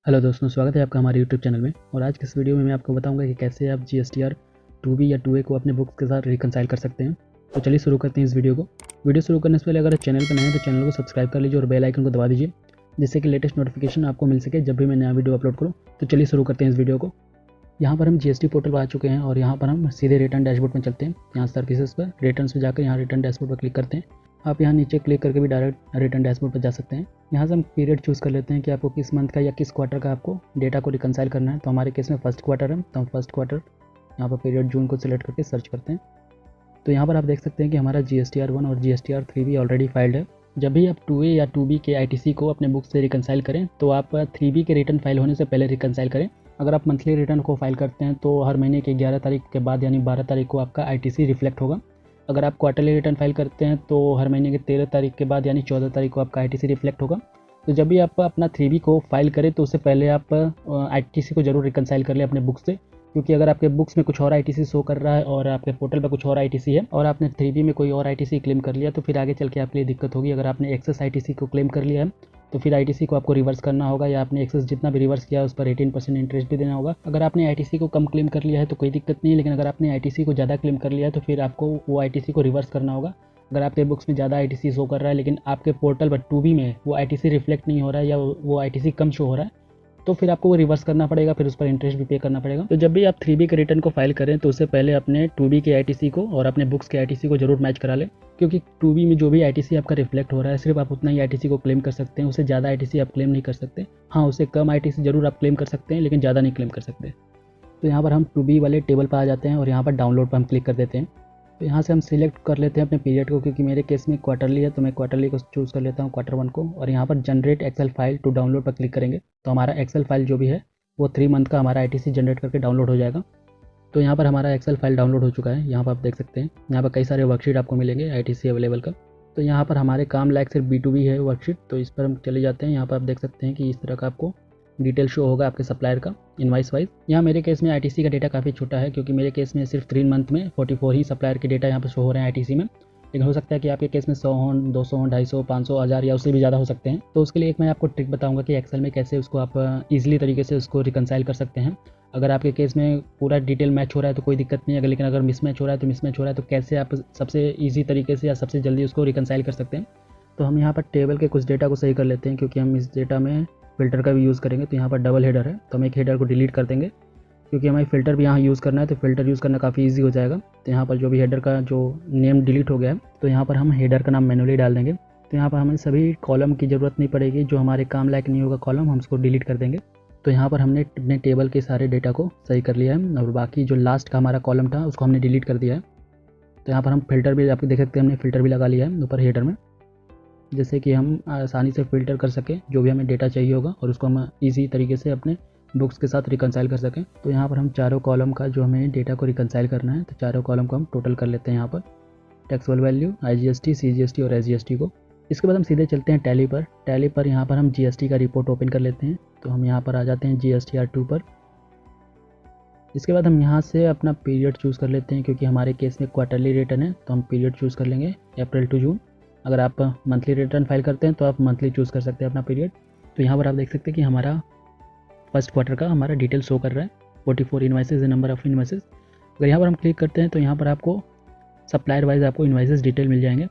Hello दोस्तों, स्वागत है आपका हमारे यूट्यूब चैनल में। और आज के इस वीडियो में मैं आपको बताऊंगा कि कैसे आप GSTR 2B या 2A को अपने बुक्स के साथ रिकनसाइल कर सकते हैं। तो चलिए शुरू करते हैं इस वीडियो को। वीडियो शुरू करने से पहले अगर चैनल पर नए हैं तो चैनल को सब्सक्राइब कर लीजिए और बेल आइकन को दबा दीजिए, जिससे कि लेटेस्ट नोटिफिकेशन आपको मिल सके जब भी मैं नया वीडियो अपलोड करूँ। तो चलिए शुरू करते हैं इस वीडियो को। यहाँ पर हम GST पोर्टल पर आ चुके हैं और यहाँ पर हम सीधे रिटर्न डैशबोर्ड में चलते हैं। यहाँ सर्विसेज पर रिटर्न पर जाकर यहाँ रिटर्न डैशबोर्ड पर क्लिक करते हैं। आप यहाँ नीचे क्लिक करके भी डायरेक्ट रिटर्न डैशबोर्ड पर जा सकते हैं। यहाँ से हम पीरियड चूज़ कर लेते हैं कि आपको किस मंथ का या किस क्वार्टर का आपको डेटा को रिकनसाइल करना है। तो हमारे केस में फर्स्ट क्वार्टर है, तो हम फर्स्ट क्वार्टर यहाँ पर पीरियड जून को सिलेक्ट करके सर्च करते हैं। तो यहाँ पर आप देख सकते हैं कि हमारा GSTR 1 और GSTR 3 भी ऑलरेडी फाइल्ड है। जब भी आप 2A या 2B के ITC को अपने बुक से रिकनसाइल करें तो आप 3B के रिटर्न फाइल होने से पहले रिकनसाइल करें। अगर आप मंथली रिटर्न को फाइल करते हैं तो हर महीने के 11 तारीख के बाद यानी 12 तारीख को आपका ITC रिफ्लेक्ट होगा। अगर आप क्वार्टरली रिटर्न फाइल करते हैं तो हर महीने के 13 तारीख के बाद यानी 14 तारीख को आपका ITC रिफ्लेक्ट होगा। तो जब भी आप अपना 3B को फाइल करें तो उससे पहले आप ITC को जरूर रिकनसाइल कर लें अपने बुक से, क्योंकि अगर आपके बुक्स में कुछ और ITC शो कर रहा है और आपके पोर्टल पर कुछ और ITC है और आपने 3B में कोई और ITC क्लेम कर लिया तो फिर आगे चल के आपके लिए दिक्कत होगी। अगर आपने एक्सेस ITC को क्लेम कर लिया है तो फिर ITC को आपको रिवर्स करना होगा, या आपने एक्सेस जितना भी रिवर्स किया है उस पर 18% इंटरेस्ट भी देना होगा। अगर आपने ITC को कम क्लेम कर लिया है तो कोई दिक्कत नहीं है, लेकिन अगर आपने ITC को ज़्यादा क्लेम कर लिया है तो फिर आपको वो ITC को रिवर्स करना होगा। अगर आपके बुक्स में ज़्यादा ITC शो कर रहा है लेकिन आपके पोर्टल पर 2B में वो ITC रिफ्लेक्ट नहीं हो रहा है या वो ITC कम शो हो रहा है तो फिर आपको वो रिवर्स करना पड़ेगा, फिर उस पर इंटरेस्ट भी पे करना पड़ेगा। तो जब भी आप 3B के रिटर्न को फाइल करें तो उससे पहले अपने 2B के ITC को और अपने बुक्स के ITC को जरूर मैच करा लें, क्योंकि 2B में जो भी ITC आपका रिफ्लेक्ट हो रहा है सिर्फ आप उतना ही ITC को क्लेम कर सकते हैं, उससे ज़्यादा ITC आप क्लेम नहीं कर सकते। हाँ, उससे कम ITC जरूर आप क्लेम कर सकते हैं लेकिन ज़्यादा नहीं क्लेम कर सकते। तो यहाँ पर हम 2B वाले टेबल पर आ जाते हैं और यहाँ पर डाउनलोड पर हम क्लिक कर देते हैं। तो यहाँ से हम सिलेक्ट कर लेते हैं अपने पीरियड को, क्योंकि मेरे केस में क्वार्टरली है तो मैं क्वार्टरली को चूज़ कर लेता हूँ, Q1 को। और यहाँ पर generate Excel file to download पर क्लिक करेंगे तो हमारा एक्सेल फाइल जो भी है वो 3 मंथ का हमारा ITC जनरेट करके डाउनलोड हो जाएगा। तो यहाँ पर हमारा एक्सेल फाइल डाउनलोड हो चुका है। यहाँ पर आप देख सकते हैं यहाँ पर कई सारे वर्कशीट आपको मिलेंगे ITC अवेलेबल का। तो यहाँ पर हमारे काम लायक सिर्फ B2B है वर्कशीट, तो इस पर हम चले जाते हैं। यहाँ पर आप देख सकते हैं कि इस तरह का आपको डिटेल शो होगा आपके सप्लायर का इनवाइस वाइज। यहाँ मेरे केस में ITC का डेटा काफ़ी छोटा है, क्योंकि मेरे केस में सिर्फ 3 मंथ में 44 ही सप्लायर के डेटा यहाँ पर शो हो रहे हैं ITC में। लेकिन हो सकता है कि आपके केस में 100 हो, 200 हो, 250, 500, 1000 या उससे भी ज़्यादा हो सकते हैं। तो उसके लिए एक मैं आपको ट्रिक बताऊंगा कि एक्सेल में कैसे उसको आप ईजिली तरीके से उसको रिकनसाइल कर सकते हैं। अगर आपके केस में पूरा डिटेल मैच हो रहा है तो कोई दिक्कत नहीं है, लेकिन अगर मिसमैच हो रहा है तो मिसमैच हो रहा है तो कैसे आप सबसे ईजी तरीके से या सबसे जल्दी उसको रिकनसाइल कर सकते हैं। तो हम यहाँ पर टेबल के कुछ डेटा को सही कर लेते हैं, क्योंकि हम इस डेटा में फ़िल्टर का भी यूज़ करेंगे। तो यहाँ पर डबल हेडर है तो हम एक हेडर को डिलीट कर देंगे, क्योंकि हमें फ़िल्टर भी यहाँ यूज़ करना है तो फ़िल्टर यूज़ करना काफ़ी इजी हो जाएगा। तो यहाँ पर जो भी हेडर का जो नेम डिलीट हो गया है तो यहाँ पर हम हेडर का नाम मैनुअली डाल देंगे। तो यहाँ पर हमें सभी कॉलम की ज़रूरत नहीं पड़ेगी, जो हमारे काम लायक नहीं होगा कॉलम हम उसको डिलीट कर देंगे। तो यहाँ पर हमने अपने टेबल के सारे डेटा को सही कर लिया है और बाकी जो लास्ट का हमारा कॉलम था उसको हमने डिलीट कर दिया है। तो यहाँ पर हम फ़िल्टर भी आप देख सकते हैं, हमने फ़िल्टर भी लगा लिया है ऊपर हेडर में, जैसे कि हम आसानी से फ़िल्टर कर सकें जो भी हमें डेटा चाहिए होगा और उसको हम ईजी तरीके से अपने बुक्स के साथ रिकनसाइल कर सकें। तो यहाँ पर हम चारों कॉलम का जो हमें डेटा को रिकनसाइल करना है तो चारों कॉलम को हम टोटल कर लेते हैं यहाँ पर, टैक्सेबल वैल्यू, IGST, CGST और SGST को। इसके बाद हम सीधे चलते हैं टैली पर। टैली पर यहाँ पर हम GST का रिपोर्ट ओपन कर लेते हैं। तो हम यहाँ पर आ जाते हैं GSTR 2 पर। इसके बाद हम यहाँ से अपना पीरियड चूज़ कर लेते हैं, क्योंकि हमारे केस में क्वार्टरली रिटर्न है तो हम पीरियड चूज़ कर लेंगे अप्रैल टू जून। अगर आप मंथली रिटर्न फाइल करते हैं तो आप मंथली चूज़ कर सकते हैं अपना पीरियड। तो यहाँ पर आप देख सकते हैं कि हमारा फर्स्ट क्वार्टर का हमारा डिटेल शो कर रहा है, 44 इन्वाइसेज है नंबर ऑफ इन्वाइसेज। अगर यहाँ पर हम क्लिक करते हैं तो यहाँ पर आपको सप्लायर वाइज आपको इन्वाइसेज डिटेल मिल जाएंगे।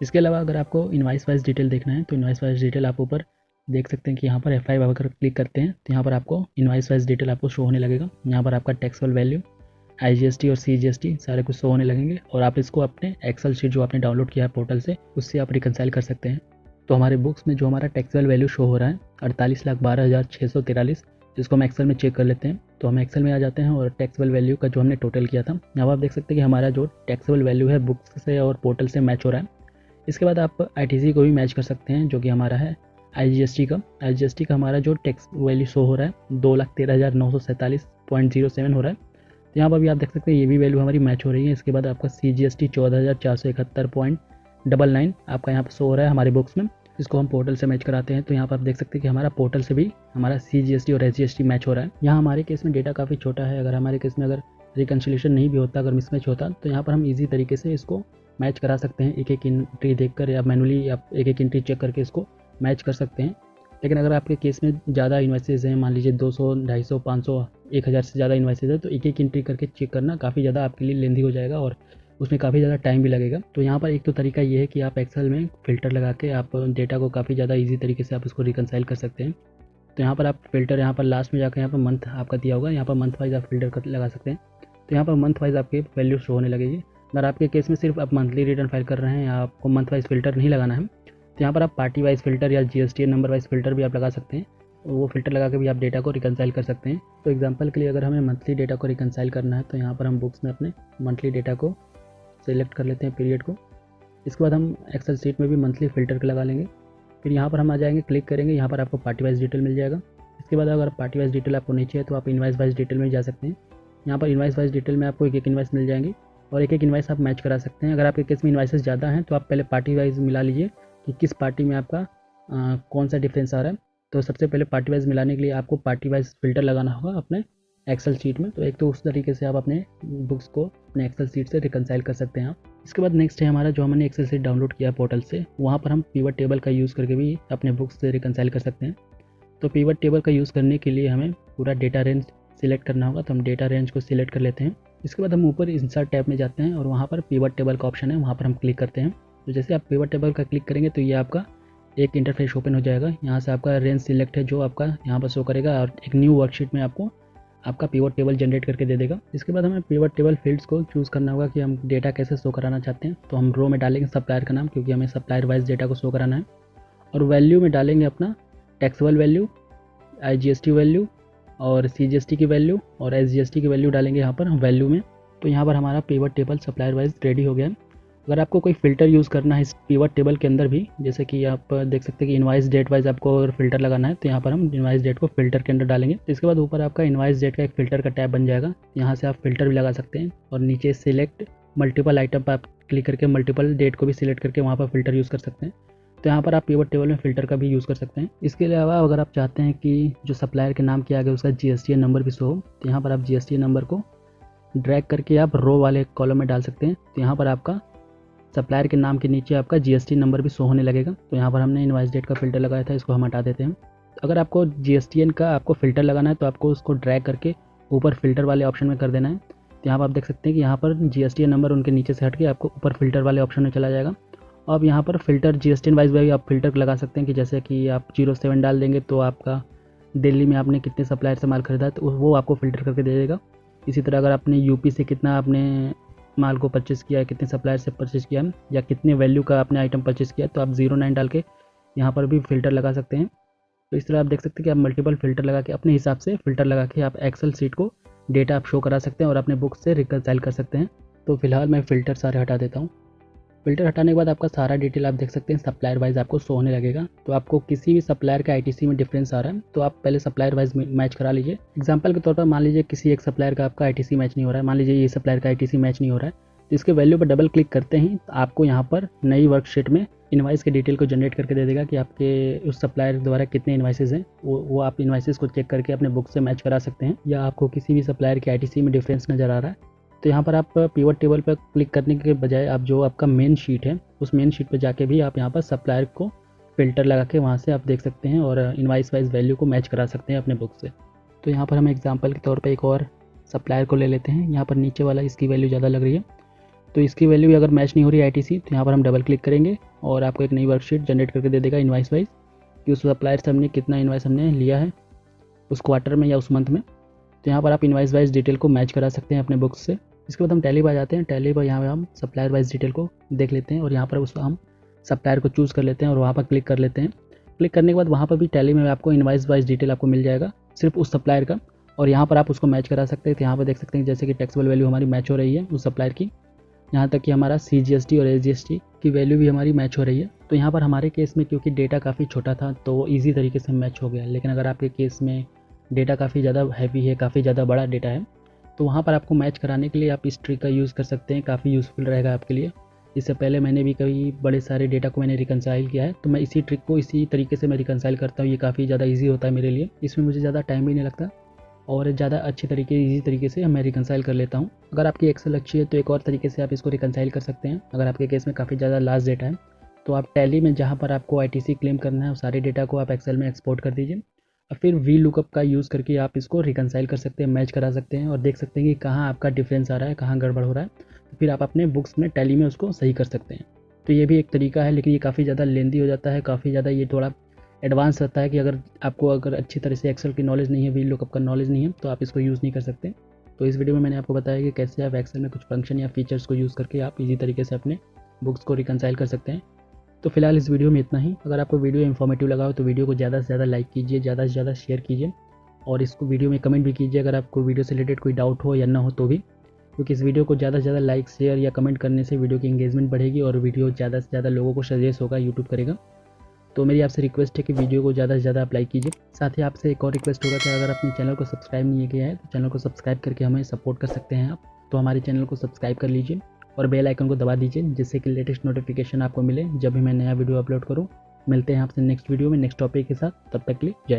इसके अलावा अगर आपको इन्वाइस वाइज डिटेल देखना है तो इन्वाइस वाइज डिटेल आप ऊपर देख सकते हैं कि यहाँ पर F5 अगर क्लिक करते हैं तो यहाँ पर आपको इन्वाइस वाइज डिटेल आपको शो होने लगेगा। यहाँ पर आपका टैक्सेबल वैल्यू, IGST और CGST सारे कुछ शो होने लगेंगे और आप इसको अपने एक्सेल शीट जो आपने डाउनलोड किया है पोर्टल से उससे आप रिकनसाइल कर सकते हैं। तो हमारे बुक्स में जो हमारा टैक्सेबल वैल्यू शो हो रहा है 48,12,643, जिसको हम एक्सेल में चेक कर लेते हैं। तो हम एक्सेल में आ जाते हैं और टैक्सेबल वैल्यू का जो हमने टोटल किया था यहाँ पर आप देख सकते हैं कि हमारा जो टैक्सेबल वैल्यू है बुक्स से और पोर्टल से मैच हो रहा है। इसके बाद आप ITC को भी मैच कर सकते हैं, जो कि हमारा है IGST का। IGST का हमारा जो टैक्स वैल्यू शो हो रहा है 2,13,947.07 हो रहा है। तो यहाँ पर भी आप देख सकते हैं ये भी वैल्यू हमारी मैच हो रही है। इसके बाद आपका CGST 14,471.99 आपका यहाँ पर शो हो रहा है हमारे बुक्स में, इसको हम पोर्टल से मैच कराते हैं। तो यहाँ पर आप देख सकते हैं कि हमारा पोर्टल से भी हमारा CGST और SGST मैच हो रहा है। यहाँ हमारे केस में डेटा काफ़ी छोटा है, अगर हमारे केस में अगर रिकन्सिलेशन नहीं भी होता, अगर मिसमैच होता तो यहाँ पर हम ईजी तरीके से इसको मैच करा सकते हैं। एक एक एंट्री देखकर या मैनुअली आप एक एक एंट्री चेक करके इसको मैच कर सकते हैं। लेकिन अगर आपके केस में ज़्यादा इन्वाइसेस हैं, मान लीजिए 200, 250, 500, 1000 से ज़्यादा इन्वाइसेस है, तो एक एक एंट्री करके चेक करना काफ़ी ज़्यादा आपके लिए लेंदी हो जाएगा और उसमें काफ़ी ज़्यादा टाइम भी लगेगा। तो यहाँ पर एक तो तरीका ये है कि आप एक्सेल में फ़िल्टर लगा के आप डेटा को काफ़ी ज़्यादा ईजी तरीके से आप इसको रिकनसाइल कर सकते हैं। तो यहाँ पर आप फ़िल्टर, यहाँ पर लास्ट में जाकर यहाँ पर मंथ आपका दिया होगा, यहाँ पर मंथ वाइज आप फ़िल्टर लगा सकते हैं। तो यहाँ पर मंथ वाइज आपके वैल्यू शो होने लगेगी। अगर आपके केस में सिर्फ आप मंथली रिटर्न फाइल कर रहे हैं या आपको मंथ वाइज फ़िल्टर नहीं लगाना है, तो यहाँ पर आप पार्टी वाइज फ़िल्टर या जीएसटीएन नंबर वाइज फ़िल्टर भी आप लगा सकते हैं। वो फ़िल्टर लगा के भी आप डेटा को रिकनसाइल कर सकते हैं। तो एग्जांपल के लिए अगर हमें मंथली डेटा को रिकनसाइल करना है, तो यहाँ पर हम बुक्स में अपने मंथली डेटा को सेलेक्ट कर लेते हैं, पीरियड को। इसके बाद हम एक्सेल शीट में भी मंथली फ़िल्टर लगा लेंगे। फिर यहाँ पर हम आ जाएंगे, क्लिक करेंगे, यहाँ पर आपको पार्टी वाइज डिटेल मिल जाएगा। इसके बाद अगर पार्टी वाइज डिटेल आपको नहीं चाहिए तो आप इनवाइस वाइज डिटेल में जा सकते हैं। यहाँ पर इनवाइस वाइज डिटेल में आपको एक एक इनवाइस मिल जाएंगी और एक एक इनवाइस आप मैच करा सकते हैं। अगर आपके केस में इनवाइसेस ज़्यादा हैं तो आप पहले पार्टी वाइज मिला लीजिए कि किस पार्टी में आपका कौन सा डिफरेंस आ रहा है। तो सबसे पहले पार्टी वाइज मिलाने के लिए आपको पार्टी वाइज फ़िल्टर लगाना होगा अपने एक्सेल शीट में। तो एक तो उस तरीके से आप अपने बुक्स को अपने एक्सेल शीट से रिकनसाइल कर सकते हैं आप। इसके बाद नेक्स्ट है हमारा, जो हमने एक्सेल शीट डाउनलोड किया पोर्टल से, वहाँ पर हम पिवट टेबल का यूज़ करके भी अपने बुक्स से रिकनसाइल कर सकते हैं। तो पिवट टेबल का यूज़ करने के लिए हमें पूरा डेटा रेंज सिलेक्ट करना होगा। तो हम डेटा रेंज को सिलेक्ट कर लेते हैं। इसके बाद हम ऊपर इंसर्ट टैब में जाते हैं और वहाँ पर पिवट टेबल का ऑप्शन है, वहाँ पर हम क्लिक करते हैं। तो जैसे आप पिवट टेबल का क्लिक करेंगे तो ये आपका एक इंटरफेस ओपन हो जाएगा। यहाँ से आपका रेंज सिलेक्ट है जो आपका यहाँ पर शो करेगा और एक न्यू वर्कशीट में आपको आपका पिवट टेबल जनरेट करके दे देगा। इसके बाद हमें पिवट टेबल फील्ड्स को चूज़ करना होगा कि हम डेटा कैसे शो कराना चाहते हैं। तो हम रो में डालेंगे सप्लायर का नाम, क्योंकि हमें सप्लायर वाइज डेटा को शो कराना है। और वैल्यू में डालेंगे अपना टैक्सेबल वैल्यू, IGST वैल्यू और CGST की वैल्यू और SGST की वैल्यू डालेंगे यहाँ पर हम वैल्यू में। तो यहाँ पर हमारा pivot table supplier wise ready हो गया है। अगर आपको कोई फ़िल्टर यूज़ करना है इस पिवट टेबल के अंदर भी, जैसे कि आप देख सकते हैं कि इनवाइस डेट वाइज आपको अगर फ़िल्टर लगाना है, तो यहाँ पर हम इनवाइस डेट को फ़िल्टर के अंदर डालेंगे। तो इसके बाद ऊपर आपका इनवाइस डेट का एक फ़िल्टर का टैब बन जाएगा। यहाँ से आप फ़िल्टर भी लगा सकते हैं और नीचे सिलेक्ट मल्टीपल आइटम पर आप क्लिक करके मल्टीपल डेट को भी सिलेक्ट करके वहाँ पर फ़िल्टर यूज़ कर सकते हैं। तो यहाँ पर आप पिवट टेबल में फ़िल्टर का भी यूज़ कर सकते हैं। इसके अलावा अगर आप चाहते हैं कि जो सप्लायर के नाम के आगे उसका GSTN नंबर भी शो हो, तो यहाँ पर आप GSTN नंबर को ड्रैग करके आप रो वाले कॉलम में डाल सकते हैं। तो यहाँ पर आपका सप्लायर के नाम के नीचे आपका GST नंबर भी शो होने लगेगा। तो यहाँ पर हमने इनवाइस डेट का फ़िल्टर लगाया था, इसको हम हटा देते हैं। तो अगर आपको GSTN का आपको फ़िल्टर लगाना है तो आपको उसको ड्रैग करके ऊपर फ़िल्टर वाले ऑप्शन में कर देना है। तो यहाँ पर आप देख सकते हैं कि यहाँ पर GSTN नंबर उनके नीचे से हट के आपको ऊपर फ़िल्टर वाले ऑप्शन में चला जाएगा। अब यहाँ पर फ़िल्टर GSTN वाइज भी आप फ़िल्टर लगा सकते हैं कि जैसे कि आप 07 डाल देंगे तो आपका दिल्ली में आपने कितने सप्लायर से माल खरीदा है तो वो आपको फ़िल्टर करके दे देगा। इसी तरह अगर आपने यूपी से कितना आपने माल को परचेज़ किया है, कितने सप्लायर से परचेज़ किया है या कितने वैल्यू का आपने आइटम परचेज़ किया, तो आप 09 डाल के यहाँ पर भी फ़िल्टर लगा सकते हैं। तो इस तरह आप देख सकते हैं कि आप मल्टीपल फ़िल्टर लगा के अपने हिसाब से फ़िल्टर लगा के आप एक्सेल शीट को डेटा आप शो करा सकते हैं और अपने बुक से रिकनसाइल कर सकते हैं। तो फिलहाल मैं फ़िल्टर सारे हटा देता हूँ। फ़िल्टर हटाने के बाद आपका सारा डिटेल आप देख सकते हैं सप्लायर वाइज आपको शो होने लगेगा। तो आपको किसी भी सप्लायर का ITC में डिफरेंस आ रहा है तो आप पहले सप्लायर वाइज मैच करा लीजिए। एग्जांपल के तौर पर मान लीजिए किसी एक सप्लायर का आपका ITC मैच नहीं हो रहा है, मान लीजिए ये सप्लायर का ITC मैच नहीं हो रहा है, तो इसके वैल्यू पर डबल क्लिक करते ही आपको यहाँ पर नई वर्कशीट में इनवाइस के डिटेल को जनरेट करके दे देगा कि आपके उस सप्लायर द्वारा कितने इनवाइसेज हैं। वो आप इनवाइसेज को चेक करके अपने बुक से मैच करा सकते हैं। या आपको किसी भी सप्लायर के ITC में डिफरेंस नज़र आ रहा है तो यहाँ पर आप पिवट टेबल पर क्लिक करने के बजाय आप जो आपका मेन शीट है उस मेन शीट पर जाके भी आप यहाँ पर सप्लायर को फ़िल्टर लगा के वहाँ से आप देख सकते हैं और इनवाइस वाइज वैल्यू को मैच करा सकते हैं अपने बुक से। तो यहाँ पर हम एग्जांपल के तौर पे एक और सप्लायर को ले लेते हैं। यहाँ पर नीचे वाला इसकी वैल्यू ज़्यादा लग रही है तो इसकी वैल्यू भी अगर मैच नहीं हो रही है ITC, तो यहाँ पर हम डबल क्लिक करेंगे और आपको एक नई वर्कशीट जनरेट करके दे देगा इनवाइस वाइज कि उस सप्लायर से हमने कितना इनवाइस हमने लिया है उस क्वार्टर में या उस मंथ में। तो यहाँ पर आप इनवाइस वाइज डिटेल को मैच करा सकते हैं अपने बुक्स से। इसके बाद हम टैली पर आ जाते हैं। टैली पर यहाँ पर हम सप्लायर वाइज डिटेल को देख लेते हैं और यहाँ पर उसको हम सप्लायर को चूज़ कर लेते हैं और वहाँ पर क्लिक कर लेते हैं। क्लिक करने के बाद वहाँ पर भी टैली में आपको इनवाइस वाइज डिटेल आपको मिल जाएगा सिर्फ उस सप्लायर का और यहाँ पर आप उसको मैच करा सकते हैं। तो यहाँ पर देख सकते हैं जैसे कि टैक्सेबल वैल्यू हमारी मैच हो रही है उस सप्लायर की, यहाँ तक कि हमारा CGST और SGST की वैल्यू भी हमारी मैच हो रही है। तो यहाँ पर हमारे केस में क्योंकि डेटा काफ़ी छोटा था तो ईजी तरीके से मैच हो गया। लेकिन अगर आपके केस में डेटा काफ़ी ज़्यादा हैवी है, काफ़ी ज़्यादा बड़ा डेटा है, तो वहाँ पर आपको मैच कराने के लिए आप इस ट्रिक का यूज़ कर सकते हैं। काफ़ी यूज़फुल रहेगा आपके लिए। इससे पहले मैंने भी कई बड़े सारे डेटा को मैंने रिकनसाइल किया है, तो मैं इसी ट्रिक को इसी तरीके से मैं रिकनसाइल करता हूँ। ये काफ़ी ज़्यादा ईजी होता है मेरे लिए, इसमें मुझे ज़्यादा टाइम भी नहीं लगता और ज़्यादा अच्छी तरीके ईजी तरीके से मैं रिकनसाइल कर लेता हूँ। अगर आपकी एक्सेल अच्छी है तो एक और तरीके से आप इसको रिकनसाइल कर सकते हैं। अगर आपके केस में काफ़ी ज़्यादा लार्ज डेटा है तो आप टैली में जहाँ पर आपको आईटीसी क्लेम करना है उस सारे डेटा को आप एक्सेल में एक्सपोर्ट कर दीजिए और फिर वी लुकअप का यूज़ करके आप इसको रिकनसाइल कर सकते हैं, मैच करा सकते हैं और देख सकते हैं कि कहाँ आपका डिफरेंस आ रहा है, कहाँ गड़बड़ हो रहा है। तो फिर आप अपने बुक्स में टैली में उसको सही कर सकते हैं। तो ये भी एक तरीका है, लेकिन ये काफ़ी ज़्यादा लेंदी हो जाता है, काफ़ी ज़्यादा ये थोड़ा एडवांस रहता है कि अगर अच्छी तरह से एक्सेल की नॉलेज नहीं है, वी लुकअप का नॉलेज नहीं है, तो आप इसको यूज़ नहीं कर सकते। तो इस वीडियो में मैंने आपको बताया कि कैसे आप एक्सेल में कुछ फंक्शन या फीचर्स को यूज़ करके आप इजी तरीके से अपने बुक्स को रिकनसाइल कर सकते हैं। तो फिलहाल इस वीडियो में इतना ही। अगर आपको वीडियो इन्फॉर्मेटिव लगा हो तो वीडियो को ज़्यादा से ज़्यादा लाइक कीजिए, ज़्यादा से ज़्यादा शेयर कीजिए और इसको वीडियो में कमेंट भी कीजिए अगर आपको वीडियो से रिलेटेड कोई डाउट हो या ना हो तो भी, क्योंकि इस वीडियो को ज़्यादा से ज़्यादा लाइक शेयर या कमेंट करने से वीडियो की एंगेजमेंट बढ़ेगी और वीडियो ज़्यादा से ज़्यादा लोगों को सजेस्ट होगा, यूट्यूब करेगा। तो मेरी आपसे रिक्वेस्ट है कि वीडियो को ज़्यादा से ज़्यादा आप लाइक कीजिए। साथ ही आपसे एक और रिक्वेस्ट होगा कि अगर अपने चैनल को सब्सक्राइब नहीं किया है तो चैनल को सब्सक्राइब करके हमें सपोर्ट कर सकते हैं आप। तो हमारे चैनल को सब्सक्राइब कर लीजिए और बेल आइकन को दबा दीजिए जिससे कि लेटेस्ट नोटिफिकेशन आपको मिले जब भी मैं नया वीडियो अपलोड करूँ। मिलते हैं आपसे नेक्स्ट वीडियो में नेक्स्ट टॉपिक के साथ, तब तक के लिए जय।